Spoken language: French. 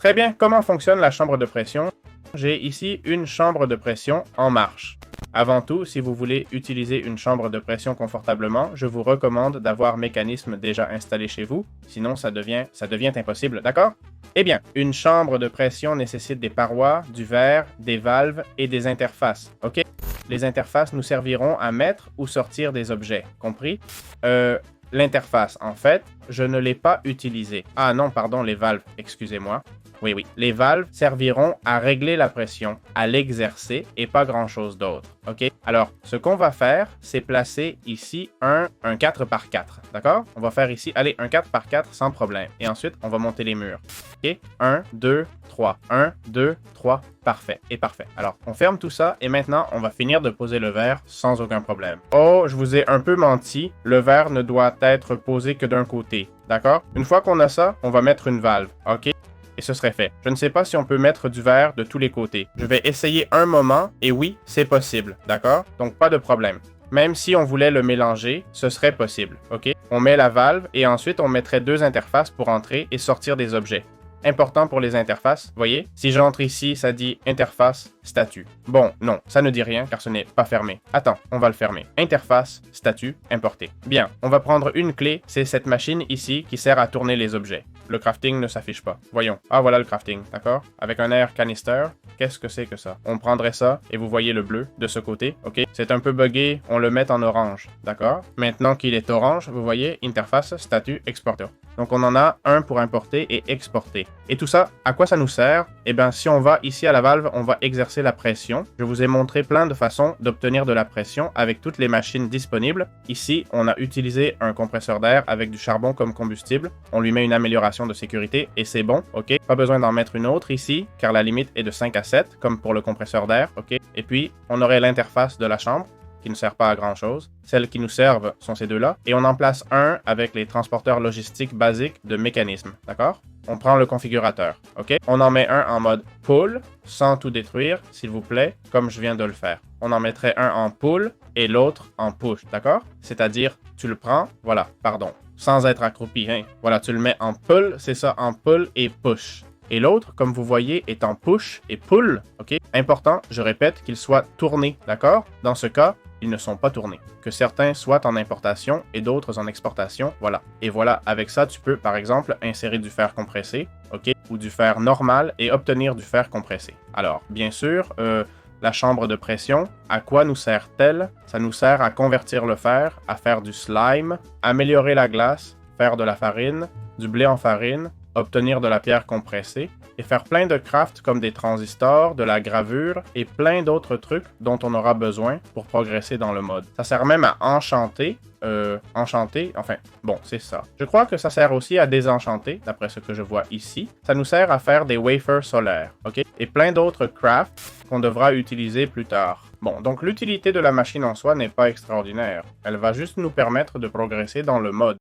Très bien, comment fonctionne la chambre de pression? J'ai ici une chambre de pression en marche. Avant tout, si vous voulez utiliser une chambre de pression confortablement, je vous recommande d'avoir Mécanisme déjà installé chez vous, sinon ça devient impossible, d'accord? Eh bien, une chambre de pression nécessite des parois, du verre, des valves et des interfaces, ok? Les interfaces nous serviront à mettre ou sortir des objets, compris? L'interface, en fait, je ne l'ai pas utilisée. Ah non, pardon, les valves, excusez-moi. Oui. Les valves serviront à régler la pression, à l'exercer et pas grand-chose d'autre. OK? Alors, ce qu'on va faire, c'est placer ici un 4 par 4. D'accord? On va faire ici, allez, un 4 par 4 sans problème. Et ensuite, on va monter les murs. OK? 1, 2, 3. 1, 2, 3. Parfait. Et parfait. Alors, on ferme tout ça et maintenant, on va finir de poser le verre sans aucun problème. Oh, je vous ai un peu menti. Le verre ne doit être posé que d'un côté. D'accord? Une fois qu'on a ça, on va mettre une valve. OK? Et ce serait fait. Je ne sais pas si on peut mettre du verre de tous les côtés. Je vais essayer un moment, et oui, c'est possible, d'accord? Donc pas de problème. Même si on voulait le mélanger, ce serait possible, ok? On met la valve, et ensuite on mettrait deux interfaces pour entrer et sortir des objets. Important pour les interfaces, voyez? Si j'entre ici, ça dit interface, statut. Bon, non, ça ne dit rien car ce n'est pas fermé. Attends, on va le fermer. Interface, statut, importé. Bien, on va prendre une clé, c'est cette machine ici qui sert à tourner les objets. Le crafting ne s'affiche pas. Voyons. Ah, voilà le crafting, d'accord? Avec un air canister, qu'est-ce que c'est que ça? On prendrait ça, et vous voyez le bleu de ce côté, ok? C'est un peu buggé, on le met en orange, d'accord? Maintenant qu'il est orange, vous voyez, interface, statut, exporter. Donc on en a un pour importer et exporter. Et tout ça, à quoi ça nous sert? Eh bien, si on va ici à la valve, on va exercer la pression. Je vous ai montré plein de façons d'obtenir de la pression avec toutes les machines disponibles. Ici, on a utilisé un compresseur d'air avec du charbon comme combustible. On lui met une amélioration de sécurité et c'est bon, ok? Pas besoin d'en mettre une autre ici, car la limite est de 5 à 7, comme pour le compresseur d'air, ok? Et puis, on aurait l'interface de la chambre, qui ne sert pas à grand chose. Celles qui nous servent sont ces deux-là. Et on en place un avec les transporteurs logistiques basiques de Mécanisme, d'accord? On prend le configurateur, ok? On en met un en mode pull, sans tout détruire, s'il vous plaît, comme je viens de le faire. On en mettrait un en pull et l'autre en push, d'accord? C'est-à-dire, tu le prends, voilà, pardon, sans être accroupi, hein? Voilà, tu le mets en pull, c'est ça, en pull et push. Et l'autre, comme vous voyez, est en push et pull, ok? Important, je répète, qu'il soit tourné, d'accord? Dans ce cas, ils ne sont pas tournés. Que certains soient en importation et d'autres en exportation, voilà. Et voilà, avec ça, tu peux, par exemple, insérer du fer compressé, ok? Ou du fer normal et obtenir du fer compressé. Alors, bien sûr, la chambre de pression, à quoi nous sert-elle? Ça nous sert à convertir le fer, à faire du slime, améliorer la glace, faire de la farine, du blé en farine, obtenir de la pierre compressée, et faire plein de crafts comme des transistors, de la gravure et plein d'autres trucs dont on aura besoin pour progresser dans le mode. Ça sert même à enchanter, enfin, bon, c'est ça. Je crois que ça sert aussi à désenchanter, d'après ce que je vois ici. Ça nous sert à faire des wafers solaires, ok? Et plein d'autres crafts qu'on devra utiliser plus tard. Bon, donc l'utilité de la machine en soi n'est pas extraordinaire. Elle va juste nous permettre de progresser dans le mode.